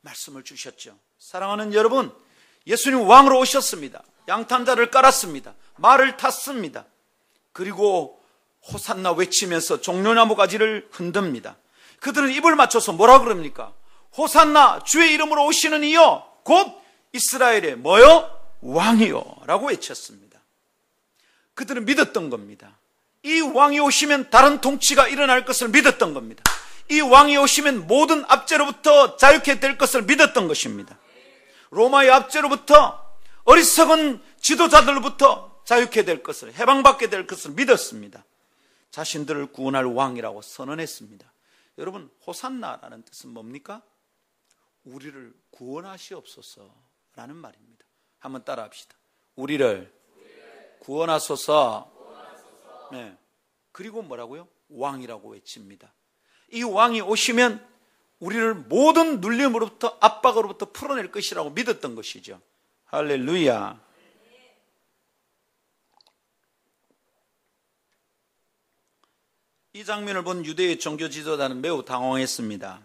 말씀을 주셨죠. 사랑하는 여러분, 예수님 왕으로 오셨습니다. 양탄자를 깔았습니다. 말을 탔습니다. 그리고 호산나 외치면서 종려나무 가지를 흔듭니다. 그들은 입을 맞춰서 뭐라 그럽니까? 호산나, 주의 이름으로 오시는 이여, 곧 이스라엘의 뭐요? 왕이요 라고 외쳤습니다. 그들은 믿었던 겁니다. 이 왕이 오시면 다른 통치가 일어날 것을 믿었던 겁니다. 이 왕이 오시면 모든 압제로부터 자유케 될 것을 믿었던 것입니다. 로마의 압제로부터, 어리석은 지도자들로부터 자유케 될 것을, 해방받게 될 것을 믿었습니다. 자신들을 구원할 왕이라고 선언했습니다. 여러분, 호산나라는 뜻은 뭡니까? 우리를 구원하시옵소서라는 말입니다. 한번 따라 합시다. 우리를 구원하소서. 네. 그리고 뭐라고요? 왕이라고 외칩니다. 이 왕이 오시면 우리를 모든 눌림으로부터, 압박으로부터 풀어낼 것이라고 믿었던 것이죠. 할렐루야. 이 장면을 본 유대의 종교 지도자는 매우 당황했습니다.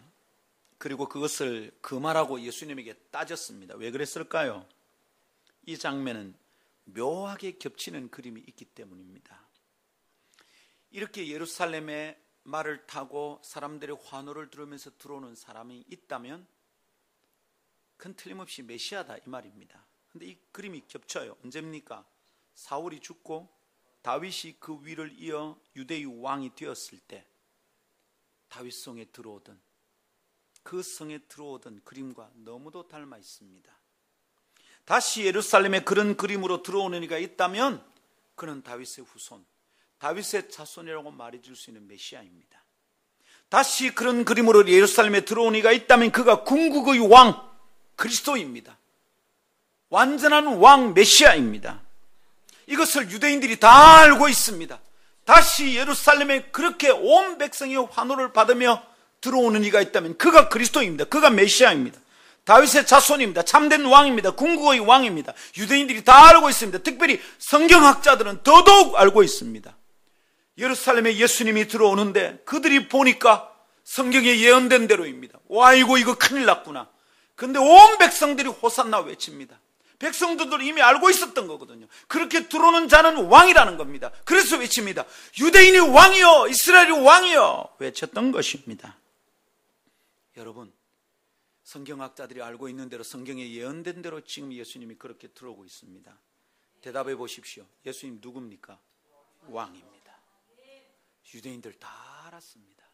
그리고 그것을 금하라고 예수님에게 따졌습니다. 왜 그랬을까요? 이 장면은 묘하게 겹치는 그림이 있기 때문입니다. 이렇게 예루살렘에 말을 타고 사람들의 환호를 들으면서 들어오는 사람이 있다면 그건 틀림없이 메시아다 이 말입니다. 그런데 이 그림이 겹쳐요. 언제입니까? 사울이 죽고 다윗이 그 위를 이어 유대의 왕이 되었을 때 다윗성에 들어오던, 그 성에 들어오던 그림과 너무도 닮아 있습니다. 다시 예루살렘에 그런 그림으로 들어오는 이가 있다면 그는 다윗의 후손, 다윗의 자손이라고 말해줄 수 있는 메시아입니다. 다시 그런 그림으로 예루살렘에 들어온 이가 있다면 그가 궁극의 왕 그리스도입니다. 완전한 왕 메시아입니다. 이것을 유대인들이 다 알고 있습니다. 다시 예루살렘에 그렇게 온 백성이 환호를 받으며 들어오는 이가 있다면 그가 그리스도입니다. 그가 메시아입니다. 다윗의 자손입니다. 참된 왕입니다. 궁극의 왕입니다. 유대인들이 다 알고 있습니다. 특별히 성경학자들은 더더욱 알고 있습니다. 예루살렘에 예수님이 들어오는데 그들이 보니까 성경에 예언된 대로입니다. 와, 이거 큰일 났구나. 근데 온 백성들이 호산나 외칩니다. 백성들도 이미 알고 있었던 거거든요. 그렇게 들어오는 자는 왕이라는 겁니다. 그래서 외칩니다. 유대인이 왕이요, 이스라엘이 왕이요 외쳤던 것입니다. 여러분, 성경학자들이 알고 있는 대로, 성경에 예언된 대로 지금 예수님이 그렇게 들어오고 있습니다. 대답해 보십시오. 예수님 누굽니까? 왕입니다. 유대인들 다 알았습니다.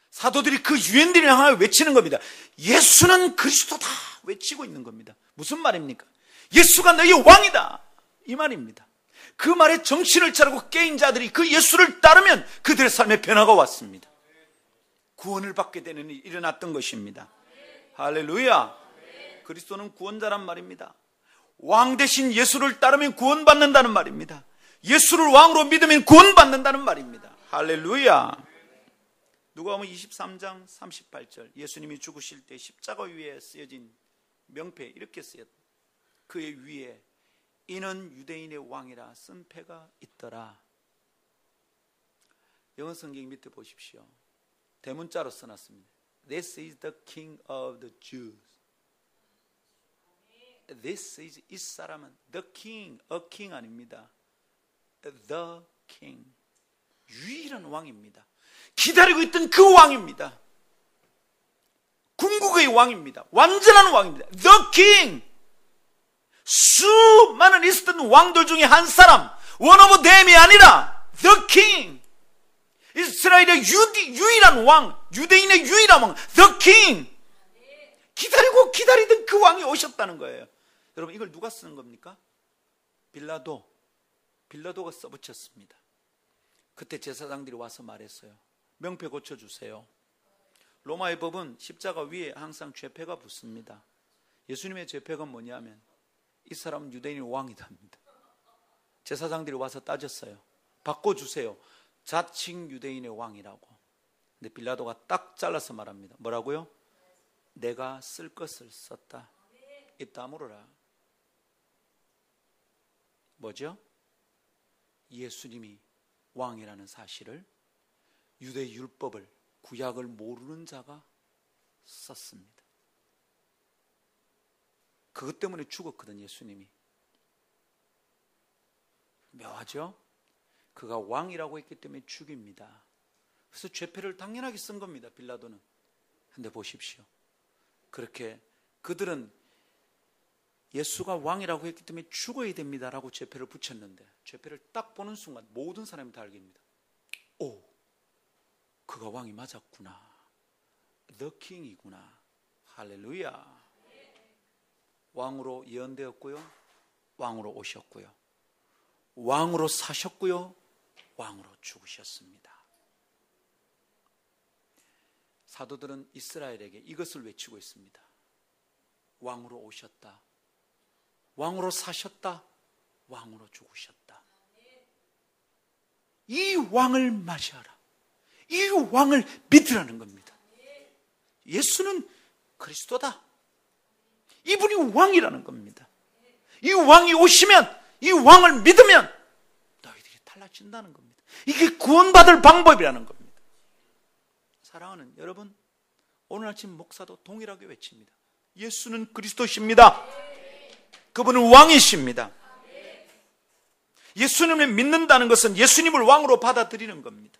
사도들이 그 유대인들을 향하여 외치는 겁니다. 예수는 그리스도다 외치고 있는 겁니다. 무슨 말입니까? 예수가 너희 왕이다 이 말입니다. 그 말에 정신을 차리고 깨인 자들이 그 예수를 따르면 그들의 삶에 변화가 왔습니다. 구원을 받게 되는 일이 일어났던 것입니다. 할렐루야. 그리스도는 구원자란 말입니다. 왕 대신 예수를 따르면 구원받는다는 말입니다. 예수를 왕으로 믿으면 구원받는다는 말입니다. 할렐루야. 누가복음 23장 38절, 예수님이 죽으실 때 십자가 위에 쓰여진 명패 이렇게 쓰였다. 그의 위에 이는 유대인의 왕이라 쓴 패가 있더라. 영어 성경 밑에 보십시오. 대문자로 써놨습니다. This is the King of the Jews. This is, 이 사람은 the King, a King 아닙니다. The King, 유일한 왕입니다. 기다리고 있던 그 왕입니다. 궁극의 왕입니다. 완전한 왕입니다. The King. 수많은 있었던 왕들 중에 한 사람, one of them이 아니라 The King. 이스라엘의 유일한 왕, 유대인의 유일한 왕, The King. 기다리고 기다리던 그 왕이 오셨다는 거예요. 여러분, 이걸 누가 쓰는 겁니까? 빌라도가 써붙였습니다. 그때 제사장들이 와서 말했어요. 명패 고쳐주세요. 로마의 법은 십자가 위에 항상 죄패가 붙습니다. 예수님의 죄패가 뭐냐면 이 사람은 유대인의 왕이답니다. 제사장들이 와서 따졌어요. 바꿔주세요. 자칭 유대인의 왕이라고. 근데 빌라도가 딱 잘라서 말합니다. 뭐라고요? 내가 쓸 것을 썼다. 이따 물어라. 뭐죠? 예수님이 왕이라는 사실을, 유대 율법을 구약을 모르는 자가 썼습니다. 그것 때문에 죽었거든, 예수님이. 묘하죠? 그가 왕이라고 했기 때문에 죽입니다. 그래서 죄패를 당연하게 쓴 겁니다, 빌라도는. 근데 보십시오. 그렇게 그들은 예수가 왕이라고 했기 때문에 죽어야 됩니다라고 죄패를 붙였는데, 죄패를 딱 보는 순간 모든 사람이 다 알게됩니다. 오, 그가 왕이 맞았구나. The King이구나. 할렐루야. 왕으로 예언되었고요, 왕으로 오셨고요, 왕으로 사셨고요, 왕으로 죽으셨습니다. 사도들은 이스라엘에게 이것을 외치고 있습니다. 왕으로 오셨다, 왕으로 사셨다, 왕으로 죽으셨다. 이 왕을 맞이하라, 이 왕을 믿으라는 겁니다. 예수는 그리스도다, 이분이 왕이라는 겁니다. 이 왕이 오시면, 이 왕을 믿으면 너희들이 달라진다는 겁니다. 이게 구원받을 방법이라는 겁니다. 사랑하는 여러분, 오늘 아침 목사도 동일하게 외칩니다. 예수는 그리스도십니다. 그분은 왕이십니다. 예수님을 믿는다는 것은 예수님을 왕으로 받아들이는 겁니다.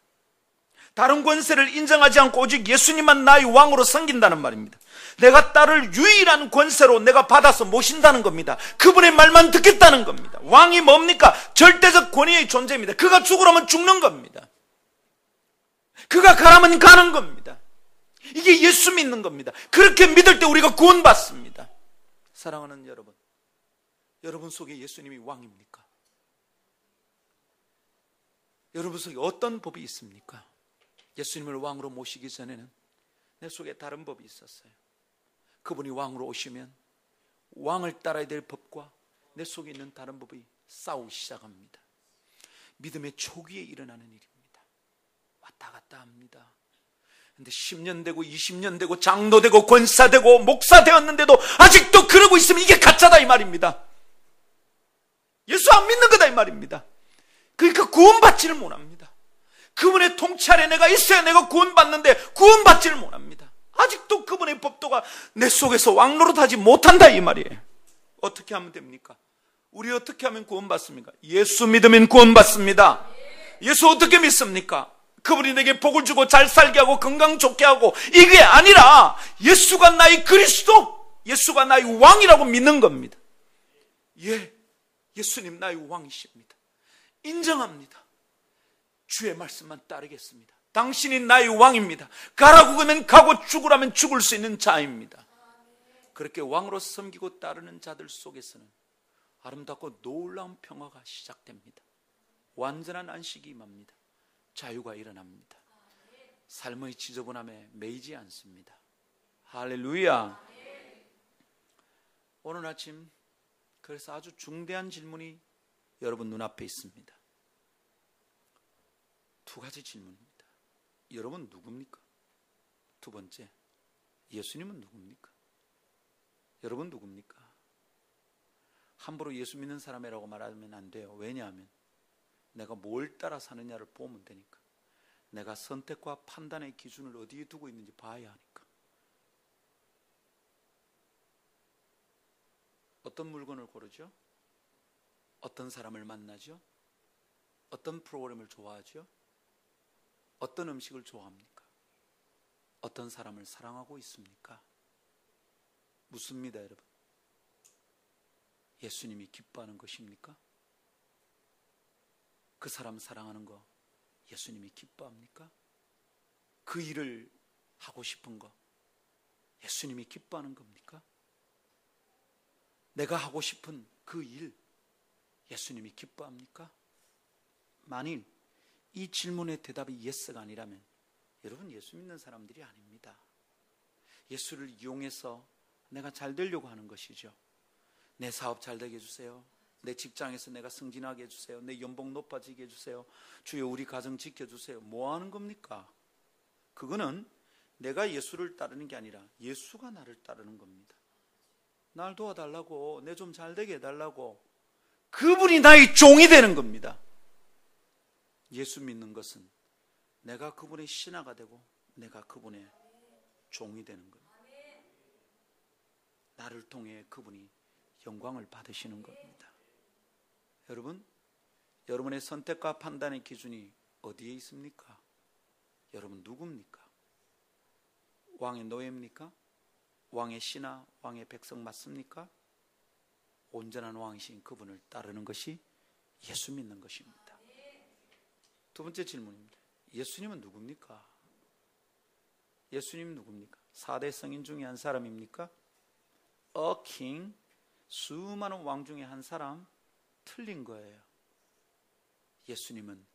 다른 권세를 인정하지 않고 오직 예수님만 나의 왕으로 섬긴다는 말입니다. 내가 딸을 유일한 권세로 내가 받아서 모신다는 겁니다. 그분의 말만 듣겠다는 겁니다. 왕이 뭡니까? 절대적 권위의 존재입니다. 그가 죽으라면 죽는 겁니다. 그가 가라면 가는 겁니다. 이게 예수 믿는 겁니다. 그렇게 믿을 때 우리가 구원받습니다. 사랑하는 여러분, 여러분 속에 예수님이 왕입니까? 여러분 속에 어떤 법이 있습니까? 예수님을 왕으로 모시기 전에는 내 속에 다른 법이 있었어요. 그분이 왕으로 오시면 왕을 따라야 될 법과 내 속에 있는 다른 법이 싸우기 시작합니다. 믿음의 초기에 일어나는 일입니다. 왔다 갔다 합니다. 근데 10년 되고 20년 되고 장로 되고 권사 되고 목사 되었는데도 아직도 그러고 있으면 이게 가짜다 이 말입니다. 예수 안 믿는 거다 이 말입니다. 그러니까 구원받지를 못합니다. 그분의 통치 아래 내가 있어야 내가 구원받는데 구원받지를 못합니다. 아직도 그분의 법도가 내 속에서 왕노릇하지 못한다 이 말이에요. 어떻게 하면 됩니까? 우리 어떻게 하면 구원받습니까? 예수 믿으면 구원받습니다. 예수 어떻게 믿습니까? 그분이 내게 복을 주고 잘 살게 하고 건강 좋게 하고, 이게 아니라 예수가 나의 그리스도, 예수가 나의 왕이라고 믿는 겁니다. 예, 예수님 나의 왕이십니다. 인정합니다. 주의 말씀만 따르겠습니다. 당신이 나의 왕입니다. 가라고 그러면 가고 죽으라면 죽을 수 있는 자입니다. 그렇게 왕으로 섬기고 따르는 자들 속에서는 아름답고 놀라운 평화가 시작됩니다. 완전한 안식이 임합니다. 자유가 일어납니다. 삶의 지저분함에 매이지 않습니다. 할렐루야. 오늘 아침 그래서 아주 중대한 질문이 여러분 눈앞에 있습니다. 두 가지 질문입니다. 여러분 누굽니까? 두 번째, 예수님은 누굽니까? 여러분 누굽니까? 함부로 예수 믿는 사람이라고 말하면 안 돼요. 왜냐하면 내가 뭘 따라 사느냐를 보면 되니까. 내가 선택과 판단의 기준을 어디에 두고 있는지 봐야 하니까. 어떤 물건을 고르죠? 어떤 사람을 만나죠? 어떤 프로그램을 좋아하죠? 어떤 음식을 좋아합니까? 어떤 사람을 사랑하고 있습니까? 묻습니다, 여러분. 예수님이 기뻐하는 것입니까? 그 사람 사랑하는 거 예수님이 기뻐합니까? 그 일을 하고 싶은 거 예수님이 기뻐하는 겁니까? 내가 하고 싶은 그 일 예수님이 기뻐합니까? 만일 이 질문의 대답이 예스가 아니라면 여러분 예수 믿는 사람들이 아닙니다. 예수를 이용해서 내가 잘 되려고 하는 것이죠. 내 사업 잘 되게 해주세요. 내 직장에서 내가 승진하게 해주세요. 내 연봉 높아지게 해주세요. 주여 우리 가정 지켜주세요. 뭐 하는 겁니까? 그거는 내가 예수를 따르는 게 아니라 예수가 나를 따르는 겁니다. 날 도와달라고, 내 좀 잘 되게 해달라고, 그분이 나의 종이 되는 겁니다. 예수 믿는 것은 내가 그분의 신하가 되고 내가 그분의 종이 되는 겁니다. 나를 통해 그분이 영광을 받으시는 겁니다. 여러분, 여러분의 선택과 판단의 기준이 어디에 있습니까? 여러분 누굽니까? 왕의 노예입니까? 왕의 신하, 왕의 백성 맞습니까? 온전한 왕이신 그분을 따르는 것이 예수 믿는 것입니다. 두 번째 질문입니다. 예수님은 누굽니까? 예수님은 누굽니까? 4대 성인 중에 한 사람입니까? A king, 수많은 왕 중에 한 사람? 틀린 거예요. 예수님은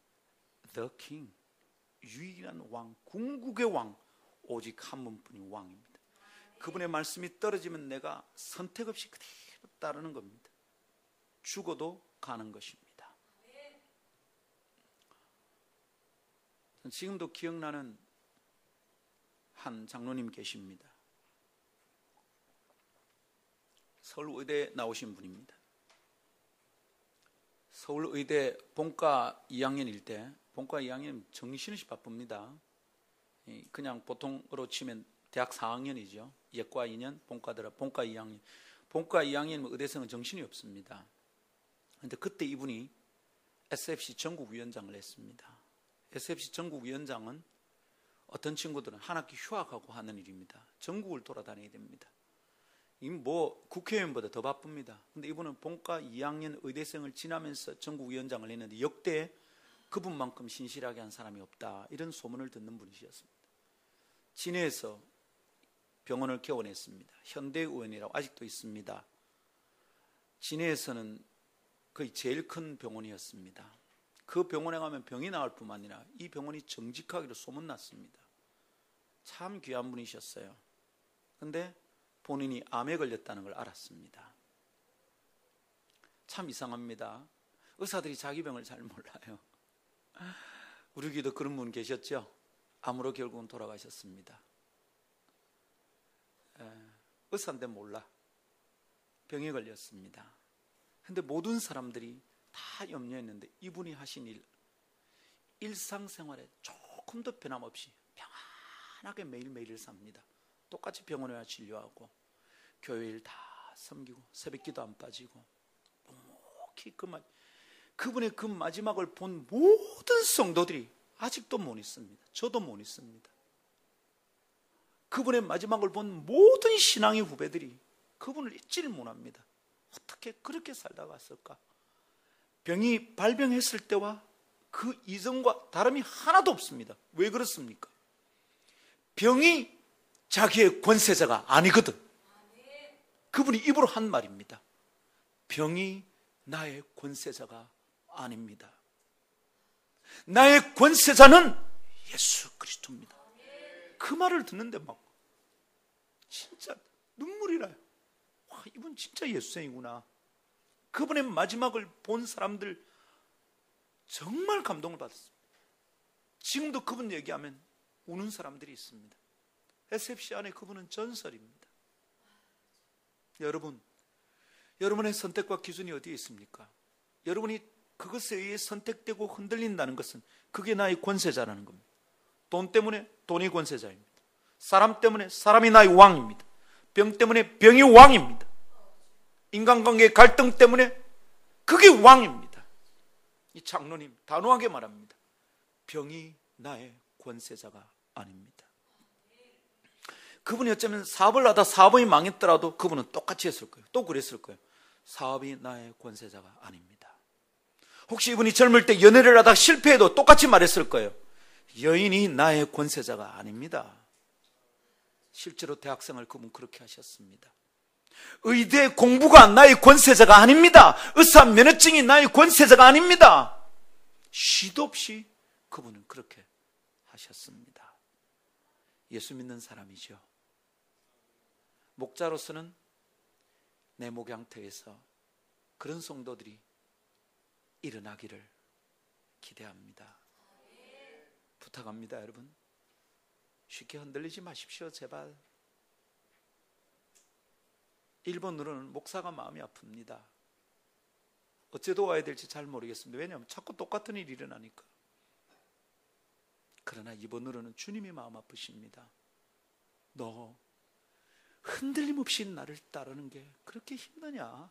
The king, 유일한 왕, 궁극의 왕, 오직 한 분뿐인 왕입니다. 그분의 말씀이 떨어지면 내가 선택 없이 그대로 따르는 겁니다. 죽어도 가는 것입니다. 지금도 기억나는 한 장로님 계십니다. 서울의대 나오신 분입니다. 서울의대 본과 2학년일 때, 본과 2학년은 정신없이 바쁩니다. 그냥 보통으로 치면 대학 4학년이죠. 예과 2년, 본과 2학년. 본과 2학년이면 의대생은 정신이 없습니다. 그런데 그때 이분이 SFC 전국위원장을 했습니다. SFC 전국위원장은 어떤 친구들은 한 학기 휴학하고 하는 일입니다. 전국을 돌아다녀야 됩니다. 뭐 국회의원보다 더 바쁩니다. 근데 이분은 본과 2학년 의대생을 지나면서 전국위원장을 했는데 역대 그분만큼 신실하게 한 사람이 없다, 이런 소문을 듣는 분이셨습니다. 진해에서 병원을 개원했습니다. 현대의원이라고 아직도 있습니다. 진해에서는 거의 제일 큰 병원이었습니다. 그 병원에 가면 병이 나을 뿐만 아니라 이 병원이 정직하기로 소문났습니다. 참 귀한 분이셨어요. 그런데 본인이 암에 걸렸다는 걸 알았습니다. 참 이상합니다. 의사들이 자기 병을 잘 몰라요. 우리 교회도 그런 분 계셨죠? 암으로 결국은 돌아가셨습니다. 의사인데 몰라. 병에 걸렸습니다. 그런데 모든 사람들이 다 염려했는데 이분이 하신 일, 일상생활에 조금 더 변함없이 평안하게 매일매일을 삽니다. 똑같이 병원에 와 진료하고 교회일 다 섬기고 새벽기도 안 빠지고 묵묵히 그분의 그 마지막을 본 모든 성도들이 아직도 못 잊습니다. 저도 못 잊습니다. 그분의 마지막을 본 모든 신앙의 후배들이 그분을 잊지를 못합니다. 어떻게 그렇게 살다가 왔을까? 병이 발병했을 때와 그 이전과 다름이 하나도 없습니다. 왜 그렇습니까? 병이 자기의 권세자가 아니거든. 그분이 입으로 한 말입니다. 병이 나의 권세자가 아닙니다. 나의 권세자는 예수 그리스도입니다. 그 말을 듣는데 막 진짜 눈물이 나요. 와, 이분 진짜 예수생이구나. 그분의 마지막을 본 사람들 정말 감동을 받았습니다. 지금도 그분 얘기하면 우는 사람들이 있습니다. SFC 안에 그분은 전설입니다. 여러분, 여러분의 선택과 기준이 어디에 있습니까? 여러분이 그것에 의해 선택되고 흔들린다는 것은 그게 나의 권세자라는 겁니다. 돈 때문에 돈이 권세자입니다. 사람 때문에 사람이 나의 왕입니다. 병 때문에 병이 왕입니다. 인간관계의 갈등 때문에 그게 왕입니다. 이 장로님 단호하게 말합니다. 병이 나의 권세자가 아닙니다. 그분이 어쩌면 사업을 하다 사업이 망했더라도 그분은 똑같이 했을 거예요. 또 그랬을 거예요. 사업이 나의 권세자가 아닙니다. 혹시 이분이 젊을 때 연애를 하다 실패해도 똑같이 말했을 거예요. 여인이 나의 권세자가 아닙니다. 실제로 대학생활 그분 그렇게 하셨습니다. 의대 공부가 나의 권세자가 아닙니다. 의사 면허증이 나의 권세자가 아닙니다. 시도 없이 그분은 그렇게 하셨습니다. 예수 믿는 사람이죠. 목자로서는 내 목양터에서 그런 성도들이 일어나기를 기대합니다. 부탁합니다, 여러분. 쉽게 흔들리지 마십시오, 제발. 일본으로는 목사가 마음이 아픕니다. 어째 도와야 될지 잘 모르겠습니다. 왜냐하면 자꾸 똑같은 일이 일어나니까. 그러나 이번으로는 주님이 마음 아프십니다. 너 흔들림 없이 나를 따르는 게 그렇게 힘드냐?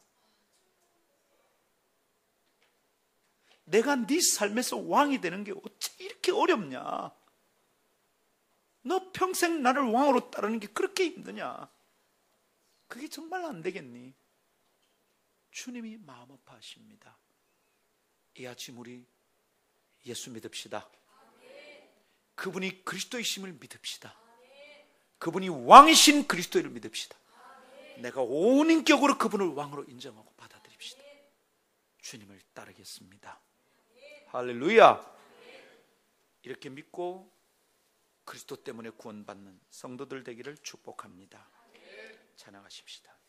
내가 네 삶에서 왕이 되는 게 어째 이렇게 어렵냐? 너 평생 나를 왕으로 따르는 게 그렇게 힘드냐? 그게 정말 안 되겠니? 주님이 마음 아파하십니다. 이 아침 우리 예수 믿읍시다. 그분이 그리스도이심을 믿읍시다. 그분이 왕이신 그리스도를 믿읍시다. 내가 온 인격으로 그분을 왕으로 인정하고 받아들입시다. 주님을 따르겠습니다. 할렐루야. 이렇게 믿고 그리스도 때문에 구원받는 성도들 되기를 축복합니다. 찬양하십시다.